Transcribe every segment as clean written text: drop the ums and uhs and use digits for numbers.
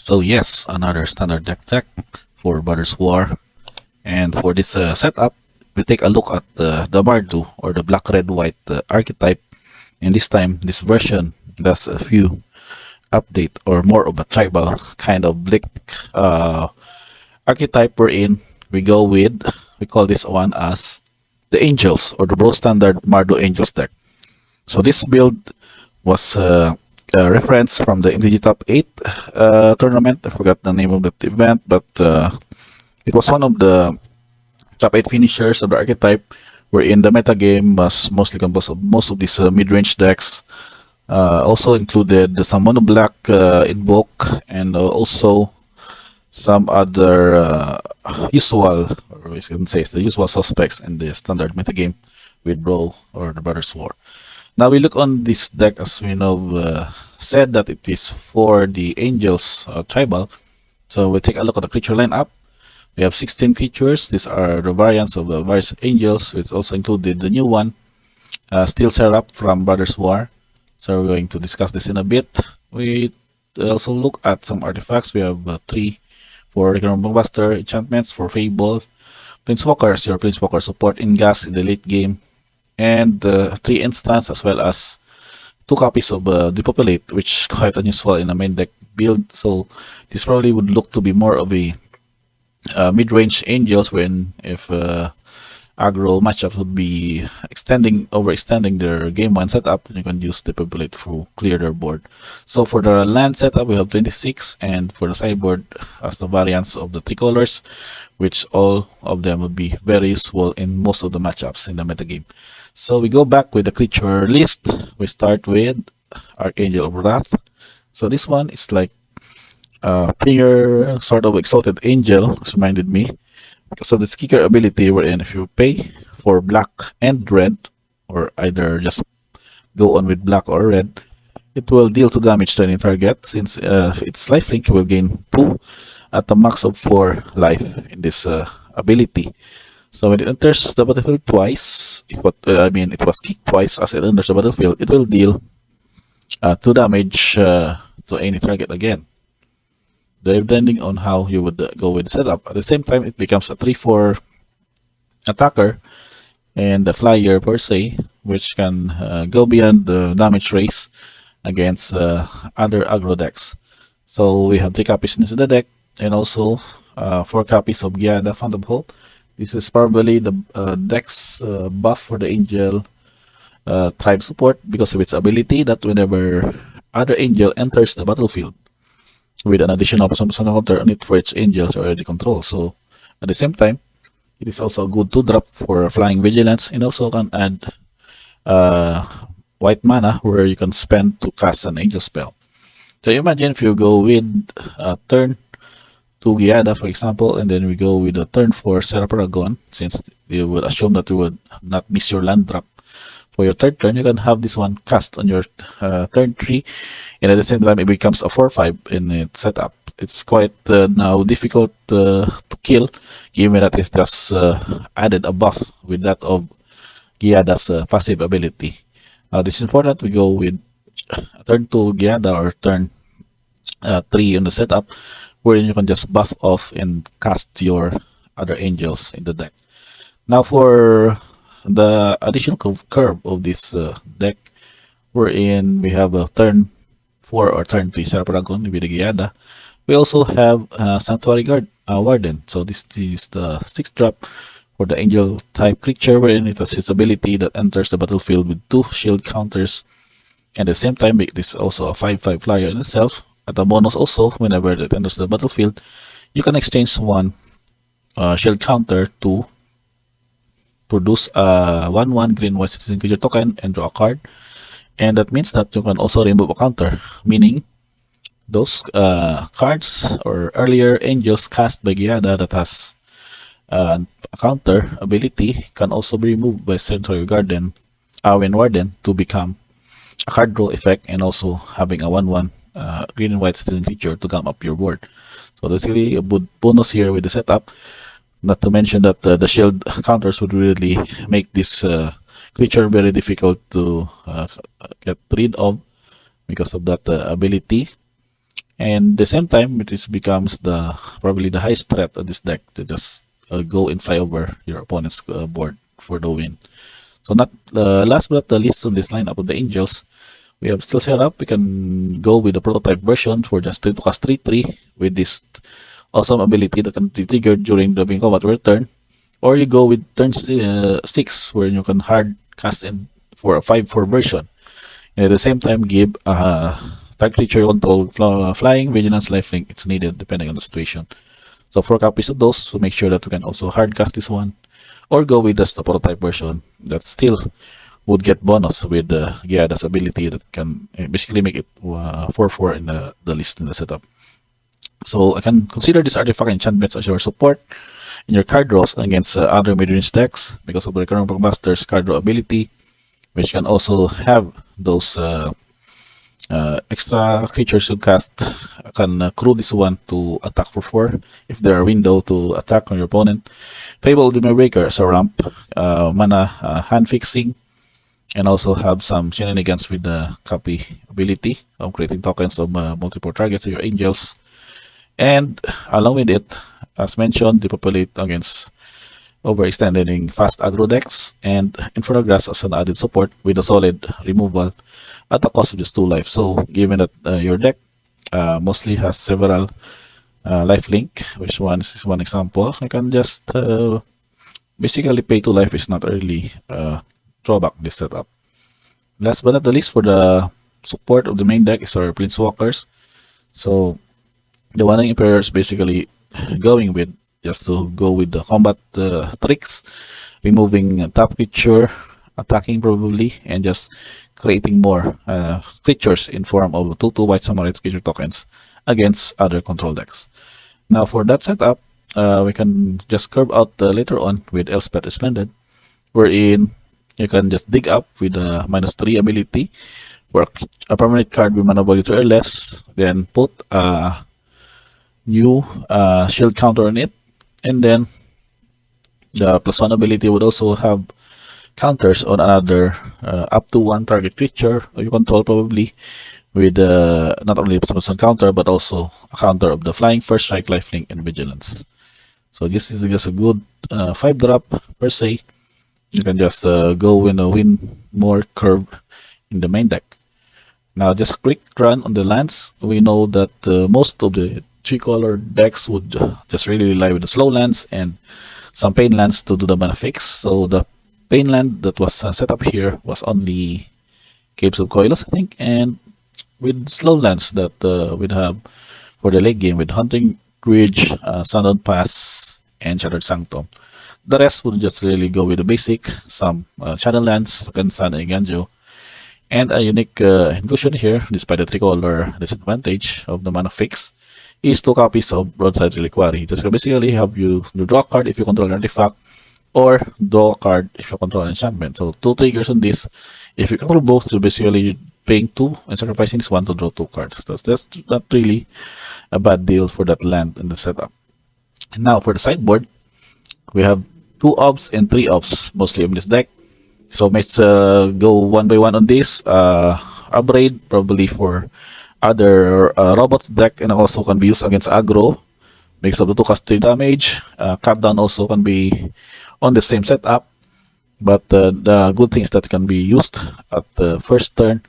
So yes, another standard deck for Brothers War. And for this setup, we take a look at the Mardu or the black red white archetype. And this time, this version does a few update or more of a tribal kind of blick archetype we're in. We go with, we call this one as the Angels or the Bro Standard Mardu Angels deck. So this build was a reference from the MTG Top 8 tournament. I forgot the name of that event, but it was one of the top 8 finishers of the archetype, wherein the metagame was mostly composed of most of these mid-range decks. Also included some mono black invoke and also some other usual, or we can say the usual suspects in the standard metagame with Brawl or the Brothers War. Now we look on this deck, as we know, said that it is for the Angels tribal. So we take a look at the creature lineup. We have 16 creatures. These are the variants of the various Angels, which also included the new one, Steel Seraph from Brothers War. So we're going to discuss this in a bit. We also look at some artifacts. We have 3 for Recurrent Buster, enchantments for Fable, Planeswalkers, your Planeswalker support in gas in the late game, and 3 instants, as well as 2 copies of Depopulate, which quite unuseful in a main deck build. So this probably would look to be more of a mid-range Angels, when if aggro matchups would be overextending their game 1 setup, then you can use Depopulate to clear their board. So for the land setup, we have 26, and for the sideboard, as the variants of the 3 colors, which all of them would be very useful in most of the matchups in the metagame. So we go back with the creature list. We start with Archangel of Wrath. So this one is like a pure sort of exalted angel, it's reminded me, because of this kicker ability, wherein if you pay for black and red, or either just go on with black or red, it will deal 2 damage to any target. Since its lifelink, you will gain 2 at a max of 4 life in this ability. So when it enters the battlefield twice, it was kicked twice as it enters the battlefield, it will deal 2 damage to any target again, depending on how you would go with the setup. At the same time, it becomes a 3/4 attacker and a flyer per se, which can go beyond the damage race against other aggro decks. So we have 3 copies in the deck, and also 4 copies of Giada Phantom Hope. This is probably the deck's buff for the Angel tribe support, because of its ability that whenever other Angel enters the battlefield with an additional person counter on it for its Angels already control. So at the same time, it is also a good 2-drop for Flying Vigilance, and also can add white mana where you can spend to cast an Angel spell. So imagine if you go with turn 2 Giada, for example, and then we go with a turn 4 Seraparagon, since you would assume that you would not miss your land drop. For your third turn, you can have this one cast on your turn 3, and at the same time, it becomes a 4/5 in its setup. It's quite now difficult to kill, given that it just added a buff with that of Giada's passive ability. This is important. We go with turn 2 Giada or turn 3 in the setup, wherein you can just buff off and cast your other Angels in the deck. Now for the additional curve of this deck, wherein we have a turn 4 or turn 3 Seraparagon with the Giada. We also have Sanctuary Warden. So this is the 6-drop for the Angel type creature, wherein it has its ability that enters the battlefield with 2 shield counters, and at the same time, this is also a 5/5 flyer in itself. At a bonus also, whenever it enters the battlefield, you can exchange 1 shield counter to produce a 1/1 green-white citizen creature token and draw a card. And that means that you can also remove a counter, meaning those cards or earlier Angels cast by Giada that has a counter ability can also be removed by Sanctuary Warden to become a card draw effect, and also having a 1/1 green and white citizen creature to come up your board. So that's really a good bonus here with the setup. Not to mention that the shield counters would really make this creature very difficult to get rid of because of that ability. And at the same time, it is becomes the probably the highest threat of this deck to just go and fly over your opponent's board for the win. So not last but not the least on this lineup of the Angels, we have still set up. We can go with the prototype version for just 3 to cast 3/3 with this awesome ability that can be triggered during the main combat turn. Or you go with turn 6 where you can hard cast in for a 5/4 version. And at the same time give target creature you control flying, vigilance, lifelink. It's needed depending on the situation. So 4 copies of those to make sure that we can also hard cast this one. Or go with just the prototype version that still would get bonus with the Giada's ability that can basically make it 4/4 in the list in the setup. So I can consider this artifact enchantments as your support in your card draws against other mid-range decks because of the Recurrent Blockbuster's card draw ability, which can also have those extra creatures you cast can crew this one to attack for 4 if there are window to attack on your opponent. Fable Breaker as a ramp, mana hand fixing, and also have some shenanigans with the copy ability of creating tokens of multiple targets to your angels. And along with it, as mentioned, depopulate against overextending fast aggro decks, and Infernal Grasp as an added support with a solid removal at the cost of just 2 life. So given that your deck mostly has several life link, which one is one example, I can just basically pay 2 life is not really drawback this setup. Last but not the least, for the support of the main deck is our Planeswalkers. So the Wandering Emperor is basically going with just to go with the combat tricks, removing top creature, attacking probably, and just creating more creatures in form of 2/2 white samurai creature tokens against other control decks. Now for that setup, we can just curve out later on with Elspeth Resplendent, wherein you can just dig up with a -3 ability, work a permanent card with mana value 2 or less, then put a new shield counter on it, and then the +1 ability would also have counters on another up to 1 target creature you control, probably with not only +1 counter but also a counter of the flying, first strike, lifelink, and vigilance. So this is just a good 5-drop per se. You can just go and win more curve in the main deck. Now just a quick run on the lands. We know that most of the 3-color decks would just really rely with the slow lands and some pain lands to do the mana fix. So the pain land that was set up here was only Caves of Koilos, I think, and with slow lands that we'd have for the late game with Hunting Ridge, Sundown Pass, and Shattered Sanctum. The rest would just really go with the basic, some channel lands, Gansan and Ganjo, and a unique inclusion here, despite the 3-color disadvantage of the mana fix, is 2 copies of Broadside Reliquary. This will basically have you draw a card if you control an artifact, or draw a card if you control an enchantment. So 2 triggers on this. If you control both, you're basically paying 2 and sacrificing this 1 to draw 2 cards. So that's not really a bad deal for that land in the setup. And now for the sideboard, we have 2 obs and 3 obs mostly in this deck. So let's go one by one on this. Upgrade probably for other robots deck, and also can be used against aggro because of the 2 cast 3 damage. Cut down also can be on the same setup, but the good thing is that it can be used at the first turn,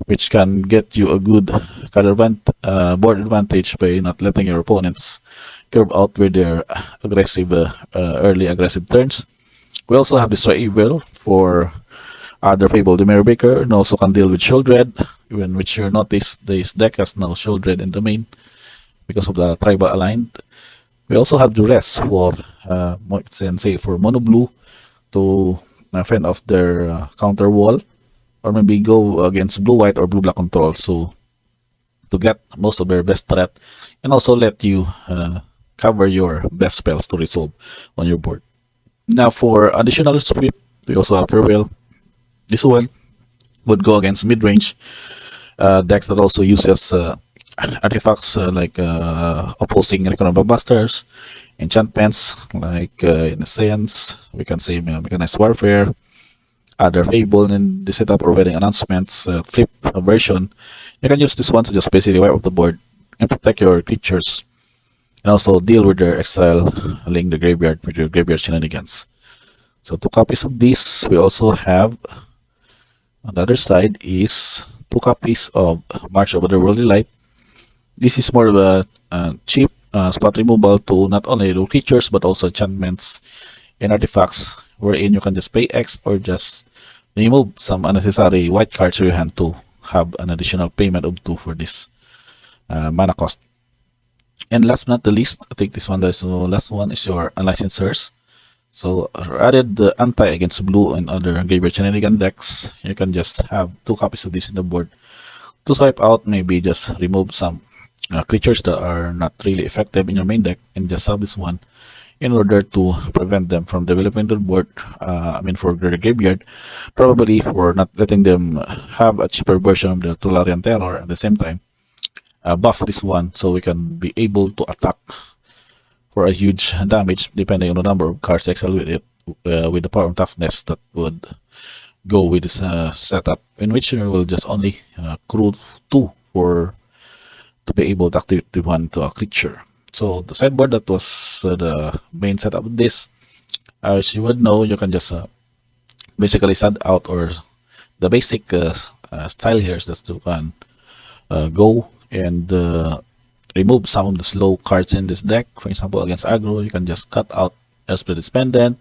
which can get you a good board advantage by not letting your opponents curve out with their aggressive early aggressive turns. We also have Destroy Evil for other Fable Dominaria Breaker, and also can deal with Shieldred, even which you notice this deck has now Shieldred in the main because of the tribal aligned. We also have Duress for Sensei for Mono Blue to fend off their counter wall, or maybe go against Blue White or Blue Black control, so to get most of their best threat and also let you cover your best spells to resolve on your board. Now for additional sweep, we also have Farewell. This one would go against mid-range decks that also uses artifacts like opposing Recurrent Blockbusters, enchantments like in a sense we can say Mechanized Warfare, other Fable in the setup, or Wedding Announcements flip version. You can use this one to just basically wipe up the board and protect your creatures, and also deal with their exile, link the graveyard with your graveyard shenanigans. So 2 copies of this. We also have on the other side is 2 copies of March of Otherworldly Light. This is more of a cheap spot removal to not only the creatures but also enchantments and artifacts, wherein you can just pay X or just remove some unnecessary white cards to your hand to have an additional payment of 2 for this mana cost. And last but not the least, I think this one, the last one is your unlicensors. So added the anti against blue and other graveyard shenanigan decks, you can just have 2 copies of this in the board to swipe out, maybe just remove some creatures that are not really effective in your main deck and just have this one in order to prevent them from developing the board. I mean, for the graveyard, probably for not letting them have a cheaper version of the Tolarian Terror at the same time. Buff this one so we can be able to attack for a huge damage depending on the number of cards exiled with it, with the power and toughness that would go with this setup, in which you will just only crew 2 to be able to activate the one to a creature. So the sideboard, that was the main setup of this. As you would know, you can just basically send out, or the basic style here is just you can go and remove some of the slow cards in this deck. For example, against aggro, you can just cut out Elspeth's Pendant,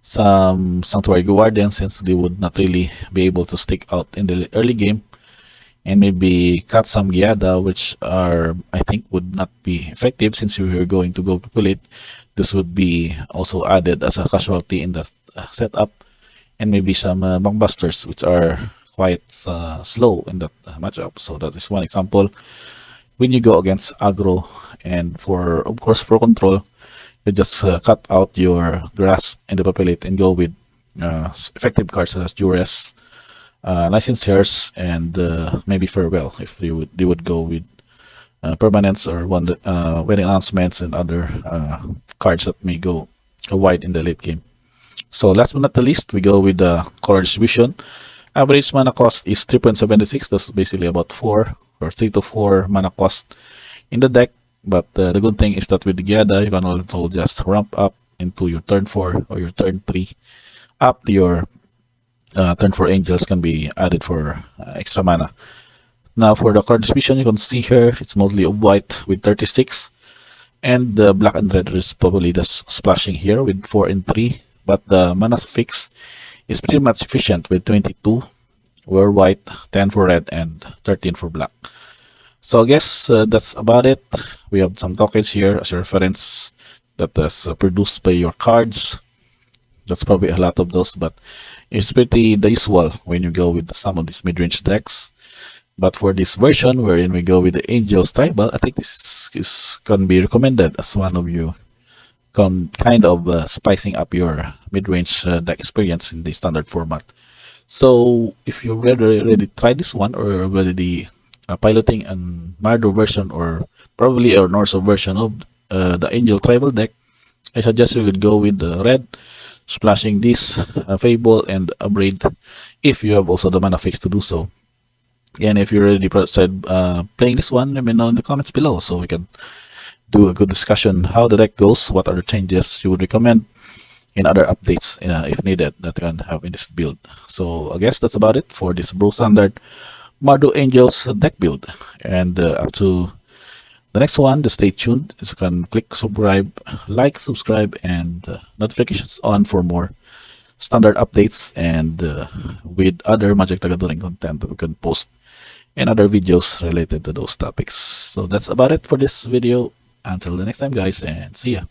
some Sanctuary Guardian, since they would not really be able to stick out in the early game, and maybe cut some Giada, which are, I think, would not be effective since we were going to go populate. This would be also added as a casualty in the setup, and maybe some Bankbusters, which are quite slow in that matchup. So that is one example. When you go against aggro, and for, of course, for control, you just cut out your grasp and the populate and go with effective cards such as Duress, Licensures, and maybe Farewell if they would go with permanents or wedding announcements and other cards that may go wide in the late game. So last but not the least, we go with the color distribution. Average mana cost is 3.76. That's basically about 4 or 3 to 4 mana cost in the deck. But the good thing is that with the Giada, you can also just ramp up into your turn 4 or your turn 3 up to your turn 4 angels can be added for extra mana. Now for the card distribution, you can see here it's mostly of white with 36, and the black and red is probably just splashing here with 4 and 3, but the mana fix is pretty much efficient with 22 were white, 10 for red, and 13 for black. So I guess that's about it. We have some tokens here as a reference that is produced by your cards. That's probably a lot of those, but it's pretty the usual when you go with some of these mid-range decks. But for this version wherein we go with the Angels Tribal, I think this can be recommended as one of you kind of spicing up your mid-range deck experience in the standard format. So if you already tried this one, or already piloting an Mardu version, or probably a Norso version of the Angel Tribal deck, I suggest you would go with the red, splashing this Fable and Upgrade if you have also the mana fix to do so. And if you already said playing this one, let me know in the comments below so we can do a good discussion how the deck goes, what are the changes you would recommend, and other updates if needed that you can have in this build. So I guess that's about it for this Bro Standard Mardu Angels deck build. And up to the next one, just stay tuned. So you can click subscribe, like, subscribe, and notifications on for more standard updates and with other Magic the Gathering content that we can post and other videos related to those topics. So that's about it for this video. Until the next time, guys, and see ya.